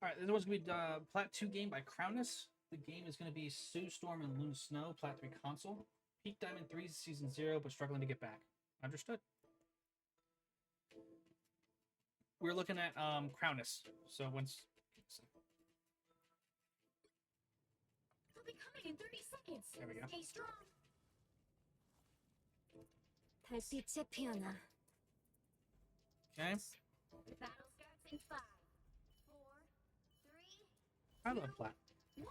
All right, this one's gonna be Plat 2 game by Crownus. The game is gonna be Sue Storm and Loon Snow, Plat 3 console. Peak Diamond 3 season 0, but struggling to get back. Understood. We're looking at Crownus. So once They'll be coming in 30 seconds. there we go. Stay strong. 달빛에 피어나. Okay. Battle starts in 5, 4, 3. I love Plat.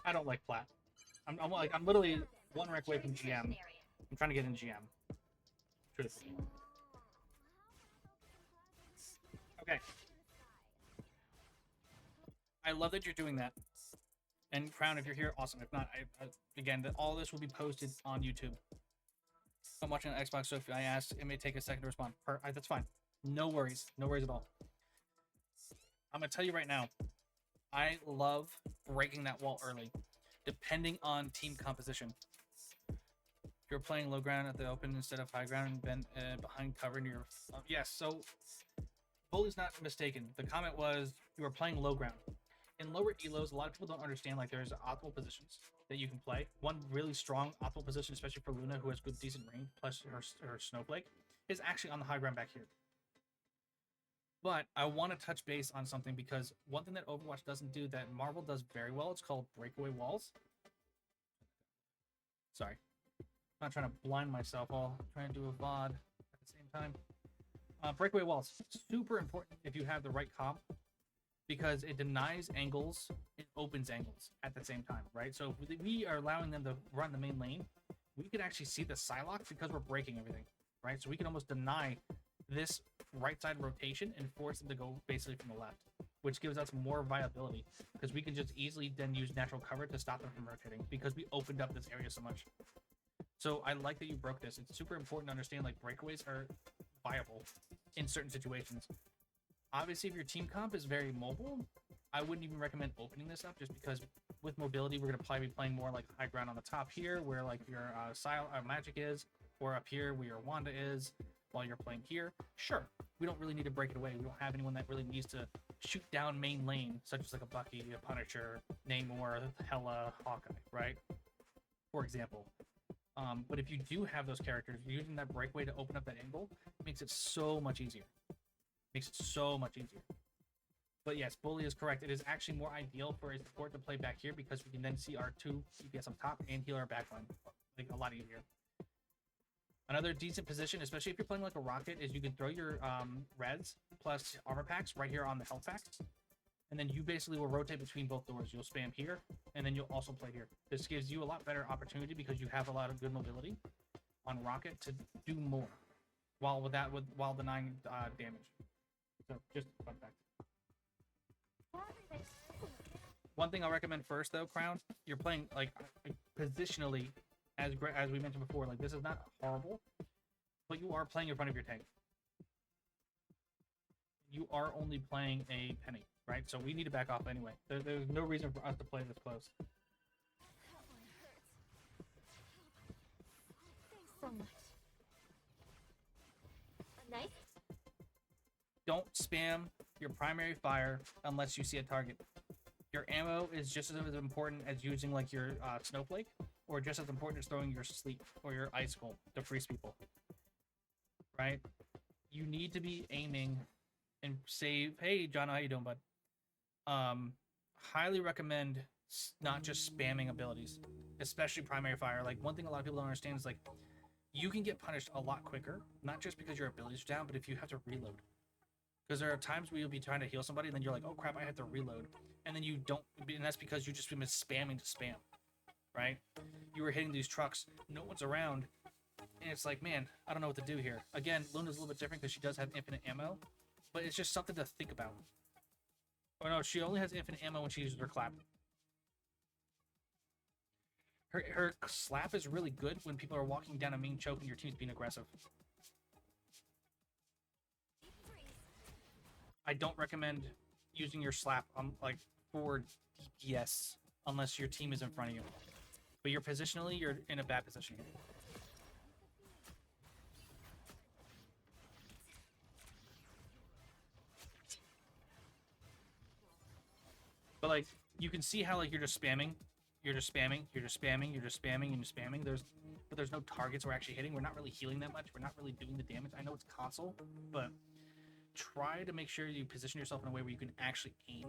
I don't like Plat. I'm literally one rec away from GM. I'm trying to get in GM. Truthfully. Okay. I love that you're doing that. And Crown, if you're here, awesome. If not, again, all this will be posted on YouTube. I'm watching on Xbox, so if I ask, it may take a second to respond. That's fine. No worries. No worries at all. I'm going to tell you right now, I love breaking that wall early, depending on team composition. If you're playing low ground at the open instead of high ground and been behind cover near... yes, so Bully's not mistaken. The comment was you were playing low ground. In lower elos, a lot of people don't understand like there's optimal positions that you can play. One really strong optimal position, especially for Luna, who has good decent range, plus her snowflake, is actually on the high ground back here. But I want to touch base on something because one thing that Overwatch doesn't do that Marvel does very well, it's called breakaway walls. Sorry. I'm not trying to blind myself while trying to do a VOD at the same time. Breakaway walls, super important if you have the right comp, because it denies angles, it opens angles at the same time, right? So if we are allowing them to run the main lane, we can actually see the Psylocke because we're breaking everything, right? So we can almost deny this right side rotation and force them to go basically from the left, which gives us more viability because we can just easily then use natural cover to stop them from rotating because we opened up this area so much. So I like that you broke this. It's super important to understand like breakaways are viable in certain situations. Obviously, if your team comp is very mobile, I wouldn't even recommend opening this up just because with mobility, we're going to probably be playing more like high ground on the top here where like your magic is, or up here where your Wanda is while you're playing here. Sure, we don't really need to break it away. We don't have anyone that really needs to shoot down main lane, such as like a Bucky, a Punisher, Namor, Hela, Hawkeye, right? For example. But if you do have those characters, using that breakaway to open up that angle makes it so much easier. Makes it so much easier. But yes, Bully is correct. It is actually more ideal for a support to play back here because we can then see our 2 DPS up top and heal our backline like a lot easier. Another decent position, especially if you're playing like a rocket, is you can throw your reds plus armor packs right here on the health packs. And then you basically will rotate between both doors. You'll spam here, and then you'll also play here. This gives you a lot better opportunity because you have a lot of good mobility on rocket to do more while denying damage. So just fun fact. One thing I'll recommend first, though, Crown, you're playing like positionally, as we mentioned before. Like this is not horrible, but you are playing in front of your tank. You are only playing a penny, right? So we need to back off anyway. There's no reason for us to play this close. Thanks so much. Nice. Don't spam your primary fire unless you see a target. Your ammo is just as important as using like your snowflake, or just as important as throwing your sleep or your icicle to freeze people. Right? You need to be aiming and save. Hey, John, how you doing, bud? Highly recommend not just spamming abilities, especially primary fire. Like one thing a lot of people don't understand is like you can get punished a lot quicker, not just because your abilities are down, but if you have to reload. Because there are times where you'll be trying to heal somebody and then you're like, oh crap, I have to reload. And then you don't, and that's because you just been spamming to spam, right? You were hitting these trucks, no one's around, and it's like, man, I don't know what to do here. Again, Luna's a little bit different because she does have infinite ammo, but it's just something to think about. Oh no, she only has infinite ammo when she uses her clap. Her slap is really good when people are walking down a main choke and your team's being aggressive. I don't recommend using your slap on like for DPS unless your team is in front of you. But you're positionally, you're in a bad position. But like you can see how like you're just spamming, you're just spamming, you're just spamming, you're just spamming, and you're spamming. There's no targets we're actually hitting. We're not really healing that much. We're not really doing the damage. I know it's console, but try to make sure you position yourself in a way where you can actually aim,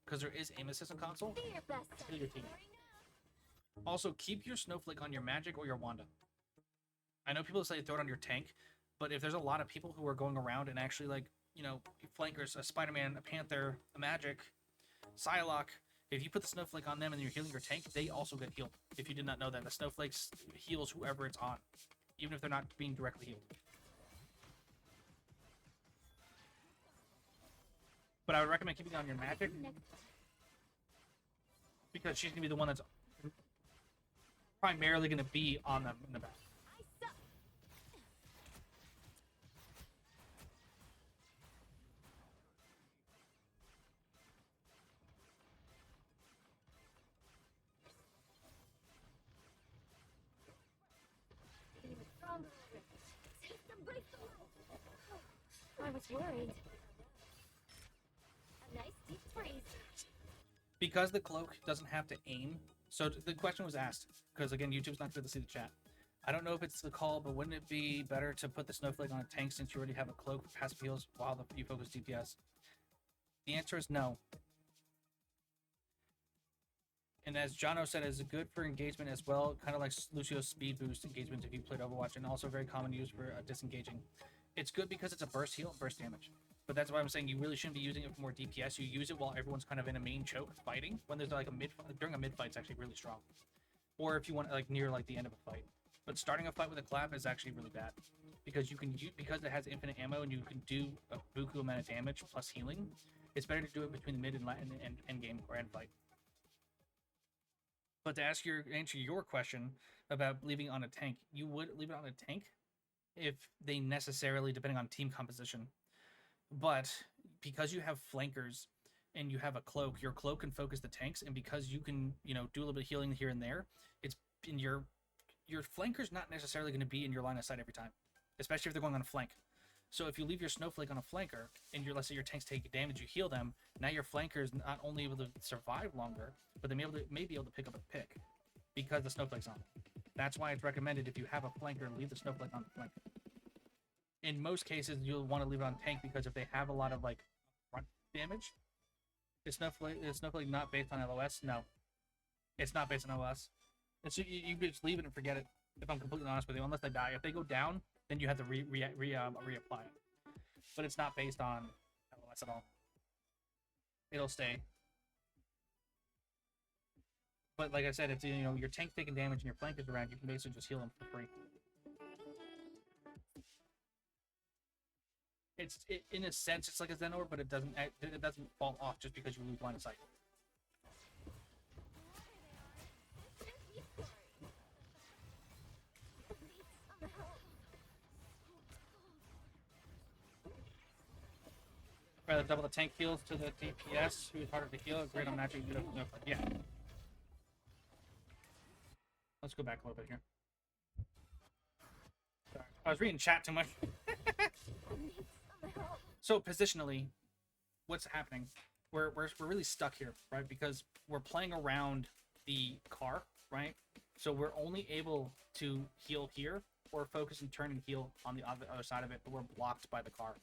because there is aim assist on console. Do your best. Heal your team. Also, keep your snowflake on your magic or your Wanda. I know people say throw it on your tank, but if there's a lot of people who are going around and actually like, you know, flankers, a Spider-Man, a Panther, a Magic, Psylocke, if you put the snowflake on them and you're healing your tank, they also get healed. If you did not know that, the snowflakes heals whoever it's on, even if they're not being directly healed. But I would recommend keeping it on your Magic, because she's gonna be the one that's primarily gonna be on them in the back. I suck. Take them by the I was worried. A nice deep freeze. Because the cloak doesn't have to aim. So the question was asked, because again, YouTube's not good to see the chat. I don't know if it's the call, but wouldn't it be better to put the snowflake on a tank since you already have a cloak for passive heals while you focus DPS? The answer is no. And as Jono said, it's good for engagement as well, kind of like Lucio's speed boost engagement if you played Overwatch, and also very common use for disengaging. It's good because it's a burst heal, burst damage. But that's why I'm saying you really shouldn't be using it for more DPS. You use it while everyone's kind of in a main choke fighting. When there's like a mid, during a mid fight, it's actually really strong. Or if you want like near like the end of a fight. But starting a fight with a clap is actually really bad, because you can because it has infinite ammo and you can do a buku amount of damage plus healing. It's better to do it between the mid and end game or end fight. But to answer your question about leaving on a tank, you would leave it on a tank if they necessarily, depending on team composition. But because you have flankers and you have a cloak, your cloak can focus the tanks, and because you can, you know, do a little bit of healing here and there, it's in your flanker's not necessarily going to be in your line of sight every time, especially if they're going on a flank. So if you leave your snowflake on a flanker and let's say your tanks take damage, you heal them, now your flanker is not only able to survive longer, but they may be able to pick up a pick because the snowflake's on. That's why it's recommended, if you have a flanker, leave the snowflake on the flanker. In most cases, you'll want to leave it on tank, because if they have a lot of like front damage, is snowflake not based on LOS? No, it's not based on LOS. It's you just leave it and forget it. If I'm completely honest with you, unless they die, if they go down, then you have to reapply it. But it's not based on LOS at all. It'll stay. But like I said, if you know your tank's taking damage and your flankers around, you can basically just heal them for free. In a sense, it's like a Zenor, but it doesn't fall off just because you lose line of sight. Rather double the tank heals to the DPS, who's harder to heal. Great on matching. Yeah. Let's go back a little bit here. Sorry. I was reading chat too much. So positionally, what's happening? We're really stuck here, right? Because we're playing around the car, right? So we're only able to heal here, or focus and turn and heal on the other side of it, but we're blocked by the car.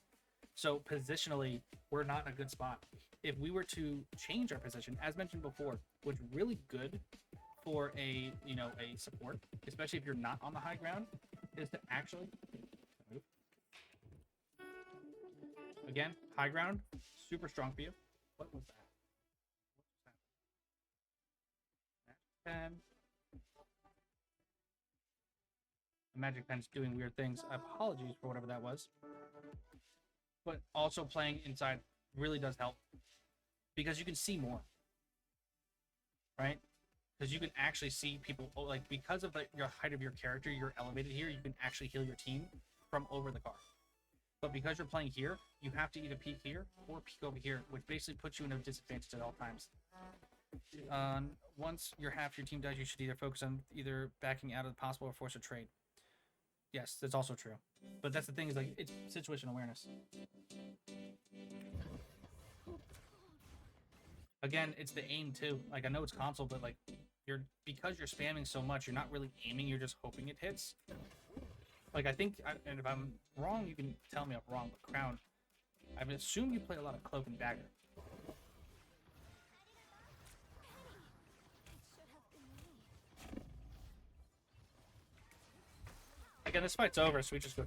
So positionally, we're not in a good spot. If we were to change our position, as mentioned before, what's really good for a support, especially if you're not on the high ground, is to actually move. Again, high ground, super strong for you. What was that? Magic pen. The magic pen's doing weird things. Apologies for whatever that was. But also playing inside really does help, because you can see more, right? Because you can actually see people, like, because of your height of your character, you're elevated here, you can actually heal your team from over the car. But because you're playing here, you have to either peek here or peek over here, which basically puts you in a disadvantage at all times. Once you're half your team dies, you should either focus on either backing out of the possible or force a trade. Yes, that's also true. But that's the thing, is like, it's situational awareness. Again, it's the aim too. Like I know it's console, but like because you're spamming so much, you're not really aiming. You're just hoping it hits. Like I think, and if I'm wrong, you can tell me I'm wrong. But Crown, I would assume you play a lot of Cloak and Dagger. Again, this fight's over, so we just go.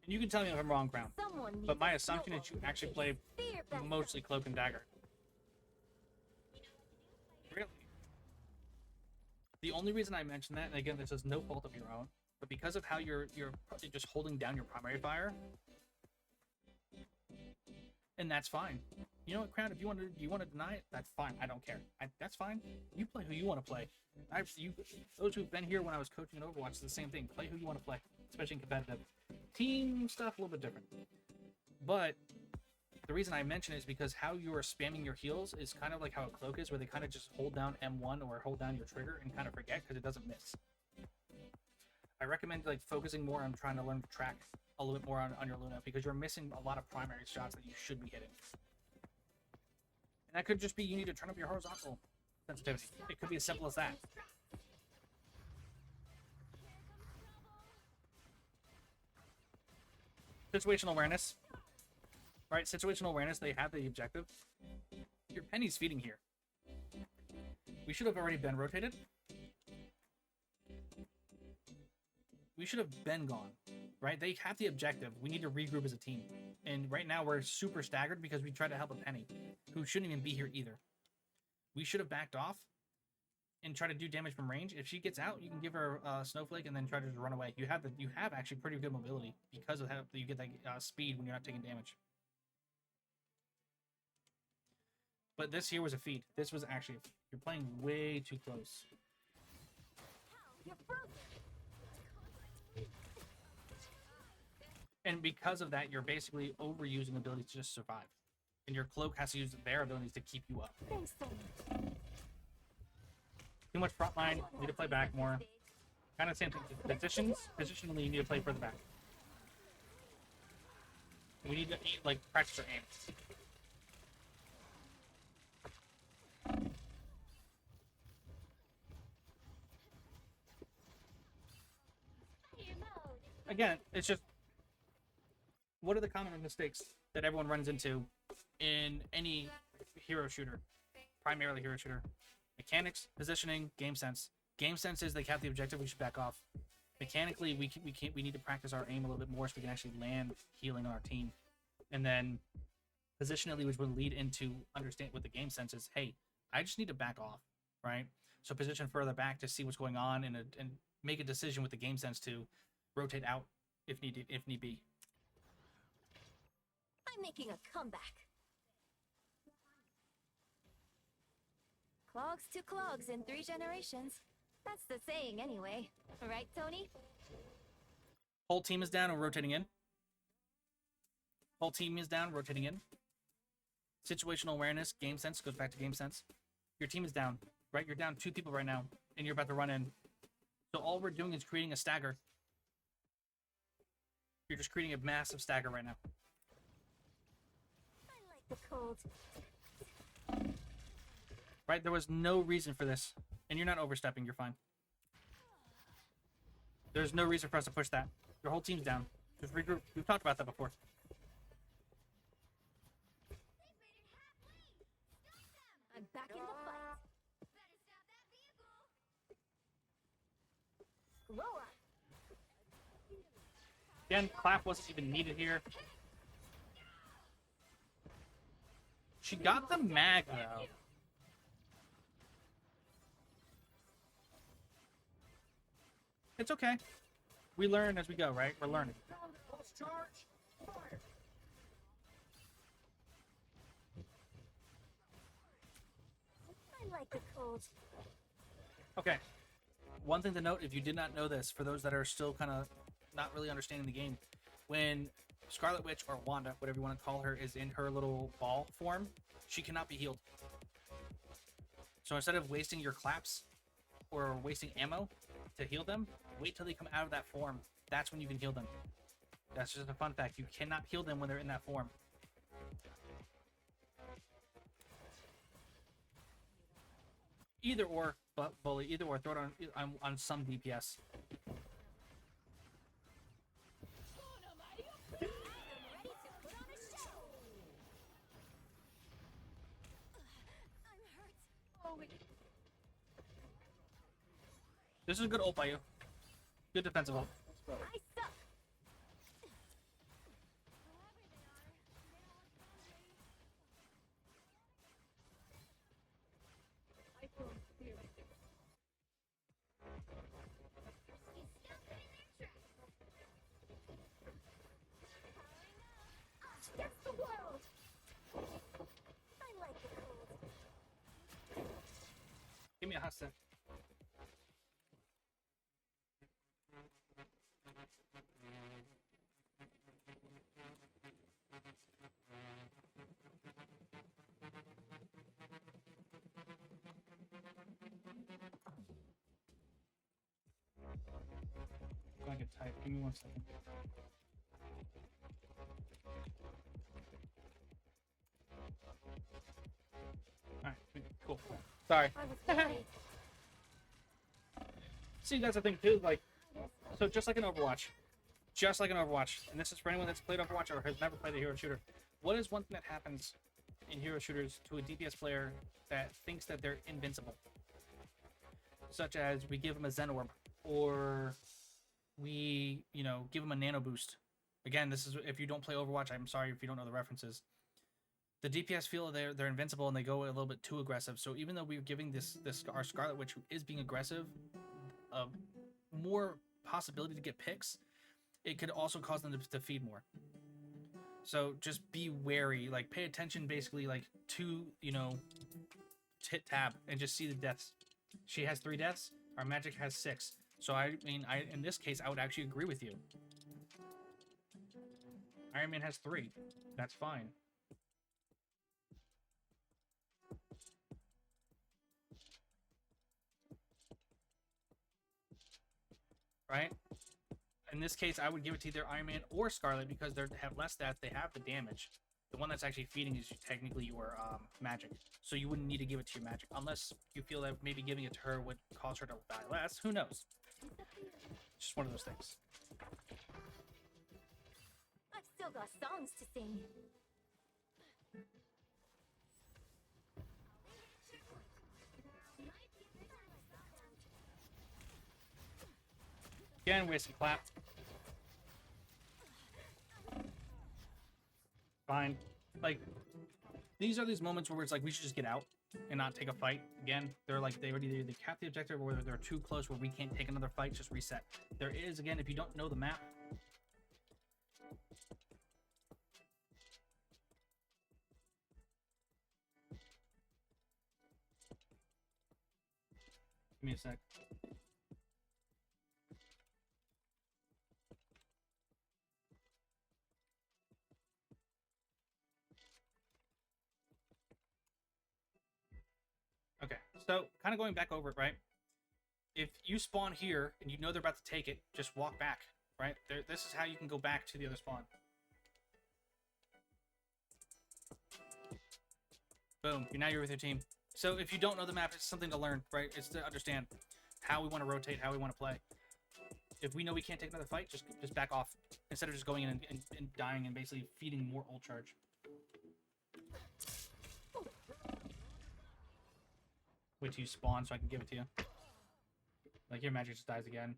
And you can tell me if I'm wrong, Crown. But my assumption is you actually play mostly Cloak and Dagger. Really? The only reason I mention that, and again, this is no fault of your own, but because of how you're just holding down your primary fire, and that's fine. You know what, Crown? If you want to deny it, that's fine. I don't care. That's fine. You play who you want to play. Those who've been here when I was coaching in Overwatch, it's the same thing. Play who you want to play, especially in competitive. Team stuff a little bit different. But the reason I mention it is because how you are spamming your heals is kind of like how a Cloak is, where they kind of just hold down M1 or hold down your trigger and kind of forget because it doesn't miss. I recommend like focusing more on trying to learn to track a little bit more on your Luna, because you're missing a lot of primary shots that you should be hitting. And that could just be you need to turn up your horizontal sensitivity. It could be as simple as that. Situational awareness. Right, situational awareness, they have the objective. Your Penny's feeding here. We should have already been rotated. We should have been gone, right? They have the objective. We need to regroup as a team. And right now we're super staggered because we tried to help a Penny, who shouldn't even be here either. We should have backed off and try to do damage from range. If she gets out, you can give her a snowflake and then try to just run away. You have actually pretty good mobility because of how you get that speed when you're not taking damage. But this here was a feed. This was actually you're playing way too close. And because of that, you're basically overusing abilities to just survive. And your Cloak has to use their abilities to keep you up. Thanks so much. Too much front line, you need to play back more. Kind of same thing. Positionally, you need to play further back. We need to like practice our aim. Again, it's just, what are the common mistakes that everyone runs into in any hero shooter, primarily hero shooter? Mechanics, positioning, game sense. Game sense is they have the objective, we should back off. Mechanically, we need to practice our aim a little bit more so we can actually land healing on our team. And then positionally, which would lead into understand what the game sense is. Hey, I just need to back off, right? So position further back to see what's going on and make a decision with the game sense to rotate out if need be. I'm making a comeback. Clogs to clogs in 3 generations. That's the saying anyway. Right, Tony? Whole team is down and rotating in. Whole team is down, rotating in. Situational awareness, game sense, goes back to game sense. Your team is down, right? You're down 2 people right now, and you're about to run in. So all we're doing is creating a stagger. You're just creating a massive stagger right now. I like the cold. Right? There was no reason for this. And you're not overstepping, you're fine. There's no reason for us to push that. Your whole team's down. Just regroup. We've talked about that before. I'm back in the fight. Blow up. Again, clap wasn't even needed here. She got the mag though. It's okay. We learn as we go, right? We're learning. I like the cold. Okay. One thing to note, if you did not know this, for those that are still kind of not really understanding the game, when Scarlet Witch or Wanda, whatever you want to call her, is in her little ball form, she cannot be healed. So instead of wasting your claps or wasting ammo to heal them, wait till they come out of that form. That's when you can heal them. That's just a fun fact. You cannot heal them when they're in that form. Either or, but bully. Either or, throw it on some DPS. This is a good ult by you. Good defensive ult. I suck. Against the world. I like it cold. Give me a hot step. I get tight. Give me 1 second. Alright, cool. Sorry. I was worried. See, that's the thing too, like, so just like an Overwatch, and this is for anyone that's played Overwatch or has never played a hero shooter, what is one thing that happens in hero shooters to a DPS player that thinks that they're invincible? Such as we give them a Zen Orb, or we, give them a Nano Boost. Again, this is, if you don't play Overwatch, I'm sorry if you don't know the references. The DPS feel they're invincible and they go a little bit too aggressive. So even though we're giving this our Scarlet Witch, who is being aggressive, more possibility to get picks, it could also cause them to feed more. So just be wary, like pay attention basically like to, hit tab and just see the deaths. She has 3 deaths, our magic has 6. So I mean, in this case, I would actually agree with you. Iron Man has 3. That's fine. Right? In this case, I would give it to either Iron Man or Scarlet because they have less stats, they have the damage. The one that's actually feeding is technically your magic. So you wouldn't need to give it to your magic. Unless you feel that maybe giving it to her would cause her to die less. Who knows? Just one of those things. I've still got songs to sing. Again, wasted Plat. Fine. Like, these are these moments where it's like we should just get out and not take a fight. Again, they're like they already either cap the objective or they're too close where we can't take another fight, just reset. There is, again, if you don't know the map, give me a sec. Okay, so kind of going back over it, right? If you spawn here and you know they're about to take it, just walk back, right? This is how you can go back to the other spawn. Boom, now you're with your team. So if you don't know the map, it's something to learn, right? It's to understand how we want to rotate, how we want to play. If we know we can't take another fight, just back off instead of just going in and dying and basically feeding more ult charge. Wait till you spawn so I can give it to you. Like, your magic just dies again.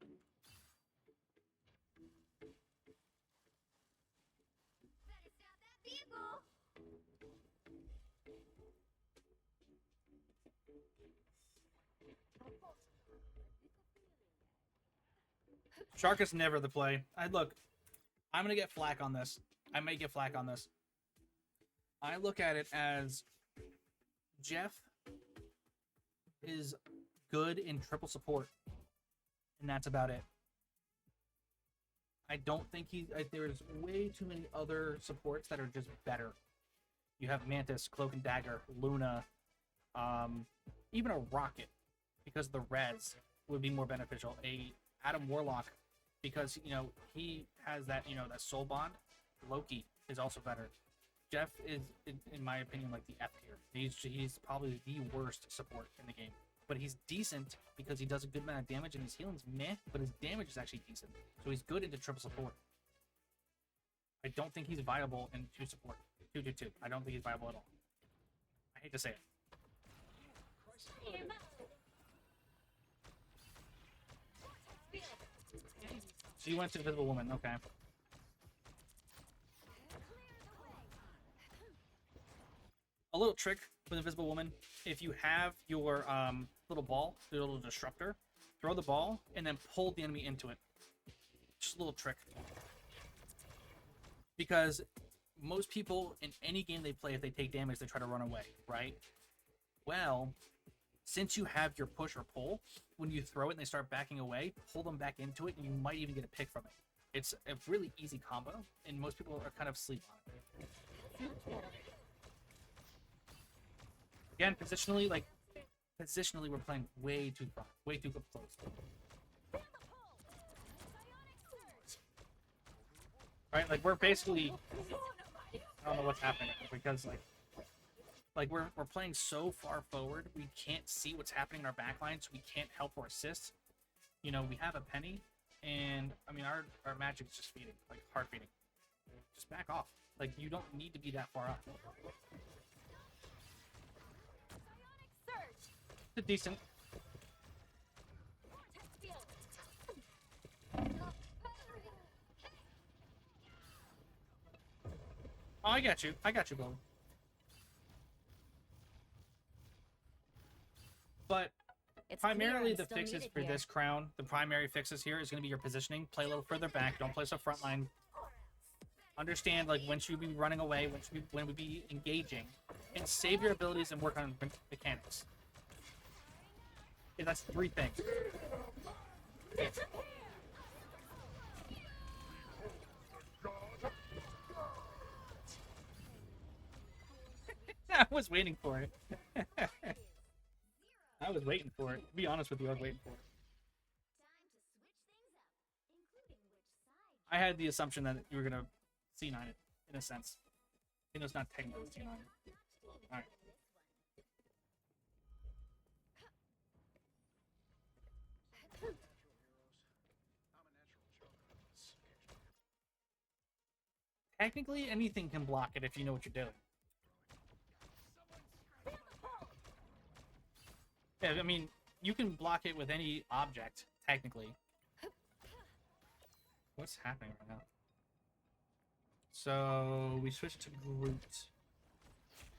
Shark is never the play. Look, I'm gonna get flack on this. I may get flack on this. I look at it as Jeff is good in triple support, and that's about it. I don't think there's way too many other supports that are just better. You have Mantis, Cloak and Dagger, Luna, even a Rocket because of the res. would be more beneficial. A Adam Warlock, because he has that that soul bond. Loki is also better. Jeff is, in my opinion, like the F tier. He's probably the worst support in the game, but he's decent because he does a good amount of damage, and his healing's meh, but his damage is actually decent. So he's good into triple support. I don't think he's viable in 2 support. 2-2-2. I don't think he's viable at all. I hate to say it. So you went to Invisible Woman, okay. A little trick with Invisible Woman, if you have your little ball, your little disruptor, throw the ball and then pull the enemy into it. Just a little trick. Because most people in any game they play, if they take damage, they try to run away, right? Well, since you have your push or pull, when you throw it and they start backing away, pull them back into it, and you might even get a pick from it. It's a really easy combo, and most people are kind of asleep on it. Again, positionally, we're playing way too far, way too close. Right, like we're basically, I don't know what's happening because like we're playing so far forward, we can't see what's happening in our backline, so we can't help or assist. We have a penny, and I mean our magic's just feeding, like hard feeding. Just back off. Like you don't need to be that far up. It's decent. Oh, I got you, Bill. But It's primarily clear I'm the still fixes needed for here. this crown, the primary fixes here is going to be your positioning. Play a little further back. Don't play so front line. Understand like when should we be running away, when we be engaging, and save your abilities and work on mechanics. Yeah, that's 3 things. I was waiting for it. I was waiting for it. To be honest with you, I was waiting for it. I had the assumption that you were gonna C9 it, in a sense. You know, it's not technically C9. Alright. Technically, anything can block it if you know what you're doing. Yeah, I mean, you can block it with any object, technically. What's happening right now? So, we switched to Groot.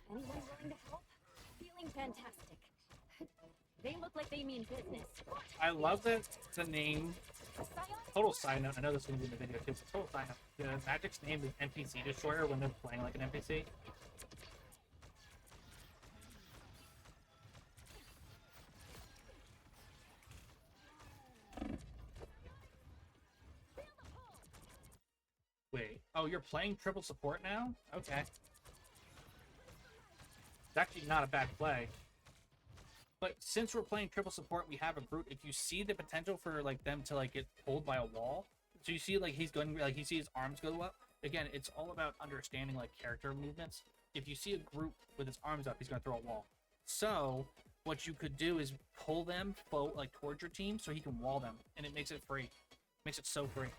Anyone willing to help? Feeling fantastic. They look like they mean business. I love that the name. Total side note, I know this is going to be in the video too, but total side note. The Magic's name is NPC Destroyer when they're playing like an NPC. Wait, oh, you're playing triple support now? Okay. It's actually not a bad play. But since we're playing triple support, we have a Groot. If you see the potential for like them to like get pulled by a wall, so you see like he's going, like you see his arms go up. Again, it's all about understanding like character movements. If you see a Groot with his arms up, he's gonna throw a wall. So what you could do is pull them like towards your team so he can wall them, and it makes it free. Makes it so free.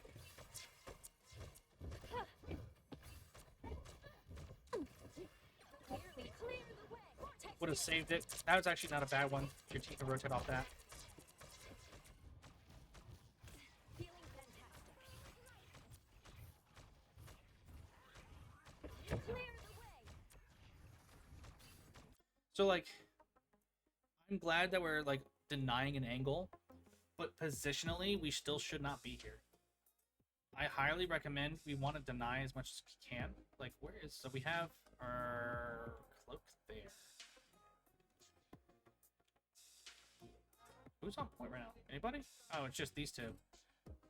Would have saved it. That was actually not a bad one. Your team can rotate off that. So like, I'm glad that we're like denying an angle, but positionally we still should not be here. I highly recommend we want to deny as much as we can. Like, where is, so we have our cloak there. Who's on point right now? Anybody? Oh, it's just these two.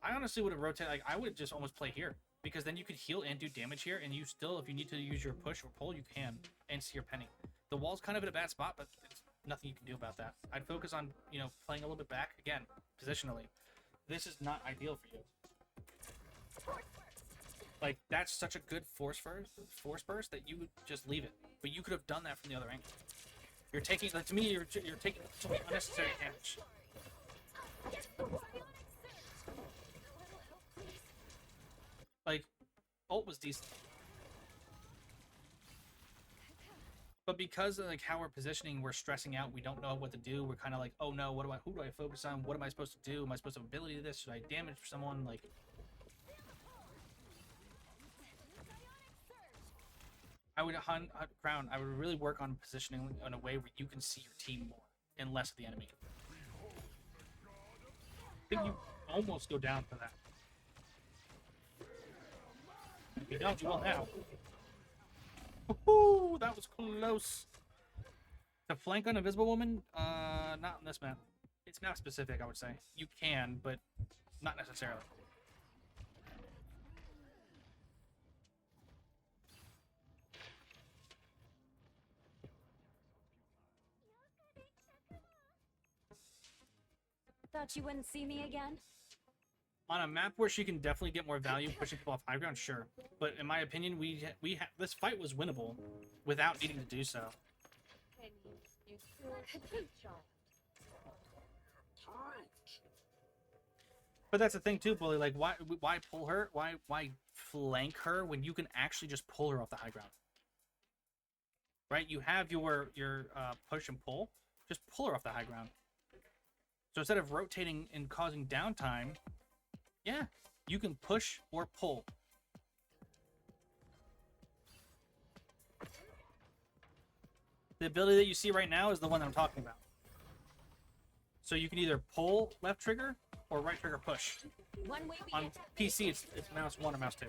I honestly would have rotated, like, I would just almost play here, because then you could heal and do damage here, and you still, if you need to use your push or pull, you can, and see your penny. The wall's kind of in a bad spot, but it's nothing you can do about that. I'd focus on, you know, playing a little bit back again, positionally. This is not ideal for you. Like, that's such a good force burst that you would just leave it. But you could have done that from the other angle. You're taking, like, to me, you're taking so much unnecessary damage. Like, ult was decent. But because of, like, how we're positioning, we're stressing out. We don't know what to do. We're kind of like, oh no, who do I focus on? What am I supposed to do? Am I supposed to have ability to this? Should I damage someone? Like, I would Crown. I would really work on positioning in a way where you can see your team more and less of the enemy. I think you almost go down for that. If you don't, you will now. Woohoo! That was close. To flank on Invisible Woman? Not on this map. It's map specific, I would say. You can, but not necessarily. Thought you wouldn't see me again? On a map where she can definitely get more value pushing people off high ground, sure. But in my opinion, this fight was winnable without needing to do so. But that's the thing too, Bully. Like, why pull her? Why flank her when you can actually just pull her off the high ground? Right? You have your push and pull. Just pull her off the high ground. So instead of rotating and causing downtime, yeah, you can push or pull. The ability that you see right now is the one that I'm talking about. So you can either pull left trigger or right trigger push. One way we On get to PC, it's mouse 1 or mouse 2.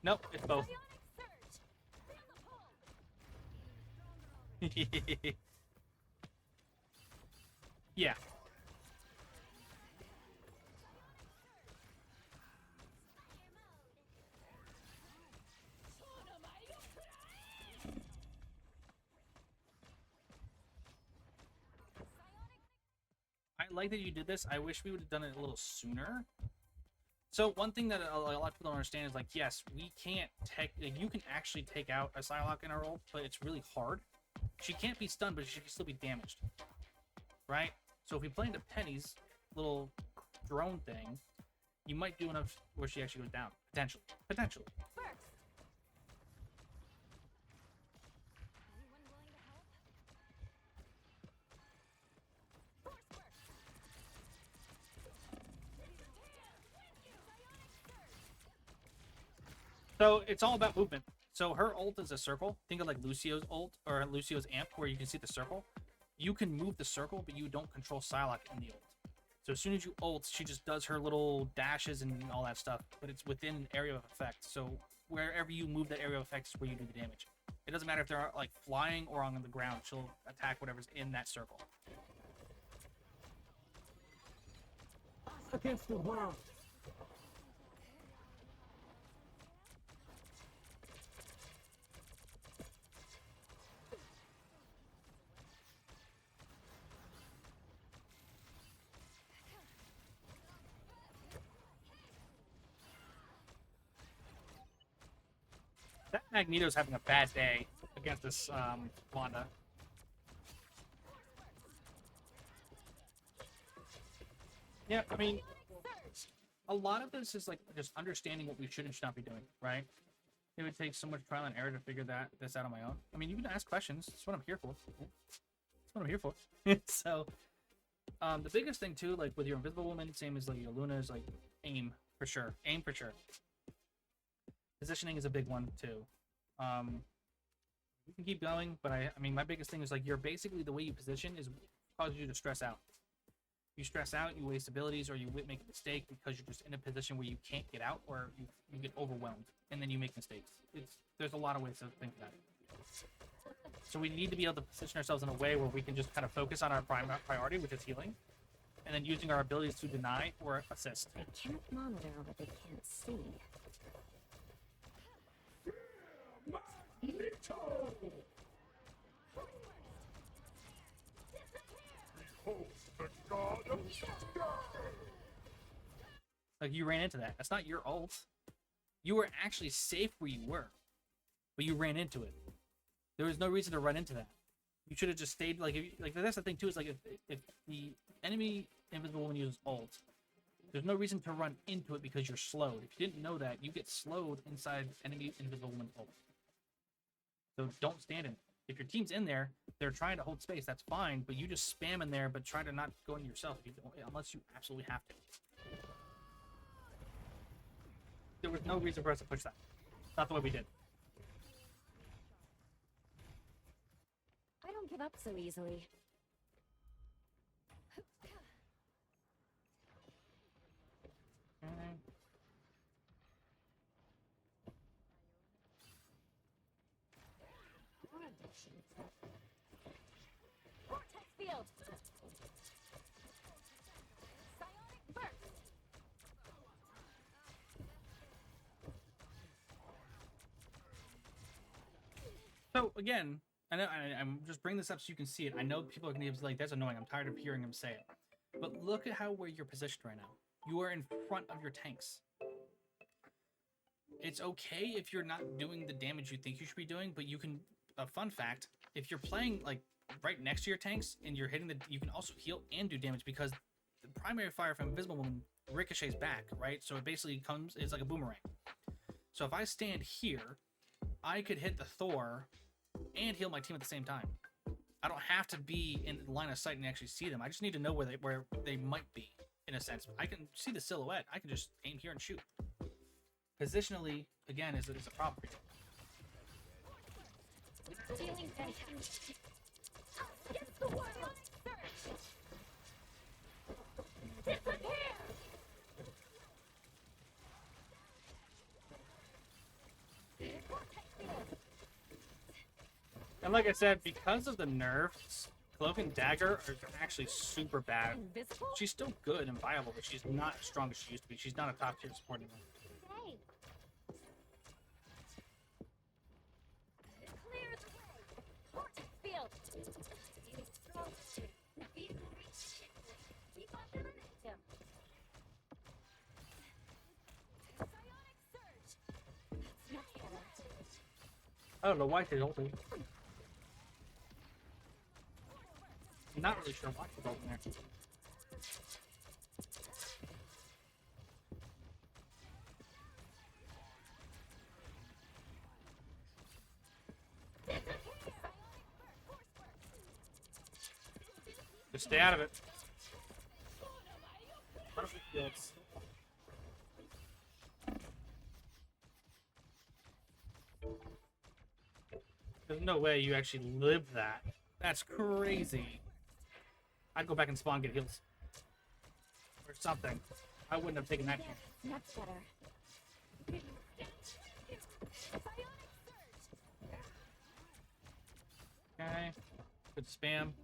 Nope, it's both. Yeah. I like that you did this. I wish we would have done it a little sooner. So one thing that a lot of people don't understand is, like, yes, we can't like, you can actually take out a Psylocke in our ult, but it's really hard. She can't be stunned, but she can still be damaged. Right? So if we play into Penny's little drone thing, you might do enough where she actually goes down. Potentially. Potentially. first. Anyone willing to help? Force burst. So it's all about movement. So her ult is a circle. Think of like Lucio's ult or Lucio's amp, where you can see the circle. You can move the circle, but you don't control Psylocke in the ult. So as soon as you ult, she just does her little dashes and all that stuff, but it's within an area of effect. So wherever you move that area of effect is where you do the damage. It doesn't matter if they're like flying or on the ground. She'll attack whatever's in that circle. Against the world. That Magneto's having a bad day against this Wanda. Yeah, I mean, a lot of this is like just understanding what we should and should not be doing, right? It would take so much trial and error to figure this out on my own. I mean, you can ask questions. That's what I'm here for. That's what I'm here for. So, the biggest thing too, like with your Invisible Woman, same as like your Luna, is like aim for sure. Aim for sure. Positioning is a big one too. We can keep going, but I mean, my biggest thing is like you're basically the way you position is causes you to stress out. You stress out, you waste abilities, or you make a mistake because you're just in a position where you can't get out, or you get overwhelmed, and then you make mistakes. There's a lot of ways to think that. So we need to be able to position ourselves in a way where we can just kind of focus on our priority, which is healing, and then using our abilities to deny or assist. They can't monitor what they can't see. Like, you ran into that. That's not your ult. You were actually safe where you were, but you ran into it. There was no reason to run into that. You should have just stayed. Like, like that's the thing too. Is like if the enemy invisible woman uses ult, there's no reason to run into it because you're slowed. If you didn't know that, you get slowed inside enemy invisible woman's ult. So don't stand in it. If your team's in there, they're trying to hold space. That's fine, but you just spam in there, but try to not go in yourself if you don't, unless you absolutely have to. There was no reason for us to push that. Not the way we did. I don't give up so easily. Okay. Vortex field. Psionic burst. So again, I know I'm just bringing this up so you can see it. I know people are going to be like, "That's annoying. I'm tired of hearing him say it." But look at where you're positioned right now. You are in front of your tanks. It's okay if you're not doing the damage you think you should be doing, but you can. A fun fact: if you're playing like right next to your tanks and you're hitting you can also heal and do damage because the primary fire from Invisible Woman ricochets back, right? So it basically it's like a boomerang. So if I stand here, I could hit the Thor and heal my team at the same time. I don't have to be in line of sight and actually see them. I just need to know where they might be, in a sense. I can see the silhouette. I can just aim here and shoot. Positionally, again, is a problem for you. Feeling fantastic. Against the world. Surge. Disappear. And like I said, because of the nerfs, Cloak and Dagger are actually super bad. Invisible? She's still good and viable, but she's not as strong as she used to be. She's not a top tier support anymore. Hey. Clear the way. Vortex field. Keep up the momentum. Psionic surge. That's much better. I don't know why she's ulting. I'm not really sure why she's ulting there. Just stay out of it. There's no way you actually live that. That's crazy. I'd go back and spawn, get heals. Or something. I wouldn't have taken that chance. Much better. Okay. Good spam.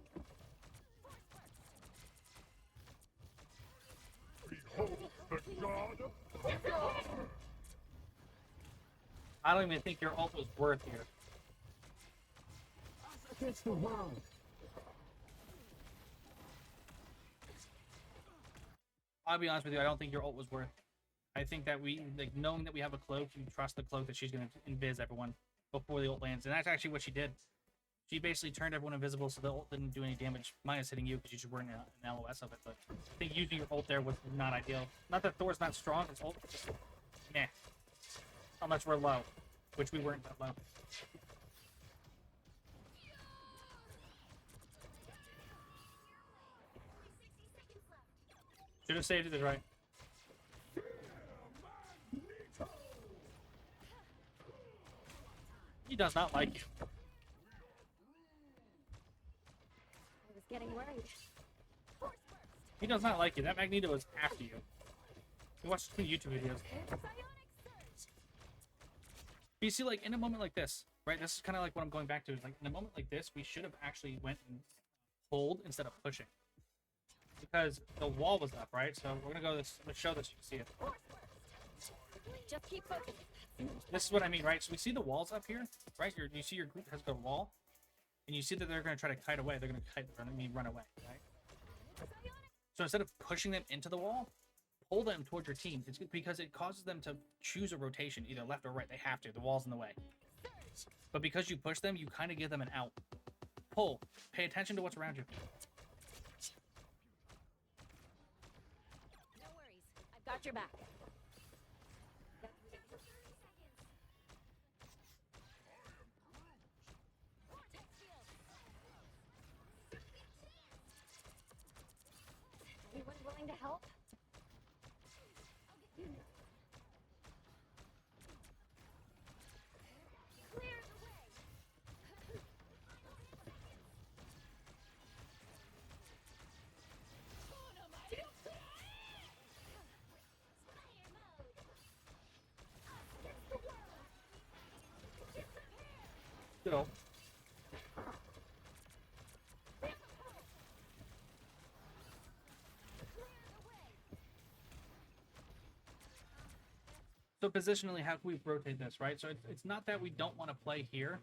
I don't even think your ult was worth here. Against the world. I'll be honest with you, I don't think your ult was worth. I think that knowing that we have a cloak, you trust the cloak that she's going to invis everyone before the ult lands. And that's actually what she did. She basically turned everyone invisible so the ult didn't do any damage, minus hitting you because you just weren't an LOS of it. But I think using your ult there was not ideal. Not that Thor's not strong, his ult just meh. Unless we're low, which we weren't that low. Should have saved it as right. He does not like you. I was getting worried. He does not like you. That Magneto is after you. He watches too many YouTube videos. Psionic surge. But you see, like, in a moment like this, right? This is kind of like what I'm going back to. Is like, in a moment like this, we should have actually went and pulled instead of pushing. Because the wall was up, right? So we're gonna go let's show this so you can see it. Just keep focused. This is what I mean, right? So we see the walls up here, right? You see your group has got a wall, and you see that they're going to try to kite away. They're going to run away, right? So instead of pushing them into the wall, pull them towards your team. It's because it causes them to choose a rotation, either left or right. They have to. The wall's in the way. But because you push them, you kind of give them an out. Pull. Pay attention to what's around you. No worries. I've got your back. Anyone willing to help? Clear the way. Still. So positionally, how can we rotate this, right? So it's not that we don't want to play here,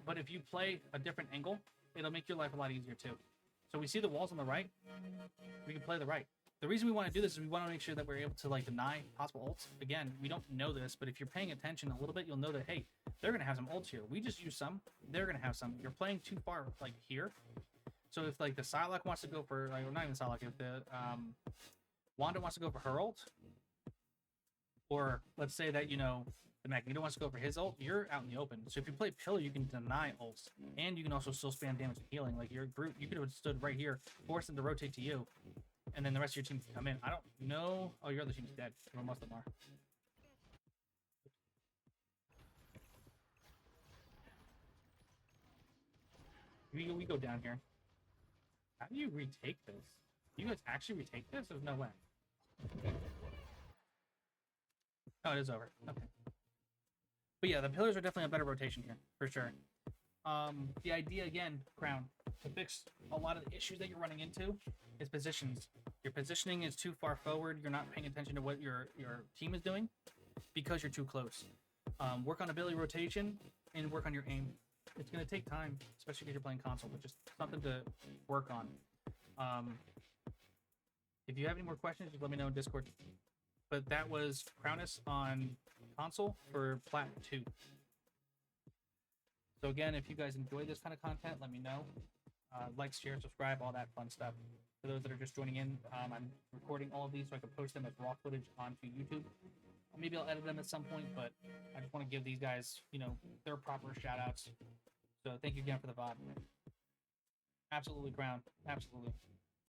but if you play a different angle, it'll make your life a lot easier too. So we see the walls on the right, we can play the right. The reason we want to do this is we want to make sure that we're able to like deny possible ults. Again, we don't know this, but if you're paying attention a little bit, you'll know that, hey, they're going to have some ults here. We just use some, they're going to have some. You're playing too far like here. So if like the Psylocke wants to go for, like, not even Psylocke, if the Wanda wants to go for her ult, or let's say that, you know, the Magneto wants to go for his ult, you're out in the open. So if you play Pillar, you can deny ults. And you can also still spam damage and healing. Like your group, you could have stood right here, force them to rotate to you, and then the rest of your team can come in. I don't know. Oh, your other team's dead. Well, most of them are. We go down here. How do you retake this? You guys actually retake this? There's no way. Oh, it is over. Okay. But yeah, the pillars are definitely a better rotation here, for sure. The idea, again, Crown, to fix a lot of the issues that you're running into is positions. Your positioning is too far forward. You're not paying attention to what your team is doing because you're too close. Work on ability rotation and work on your aim. It's going to take time, especially if you're playing console, but just something to work on. If you have any more questions, just let me know in Discord. But that was Crownus on console for Plat 2. So again, if you guys enjoy this kind of content, let me know. Like, share, subscribe, all that fun stuff. For those that are just joining in, I'm recording all of these so I can post them as raw footage onto YouTube. Maybe I'll edit them at some point, but I just want to give these guys, you know, their proper shout outs. So thank you again for the VOD. Absolutely, Crown. Absolutely.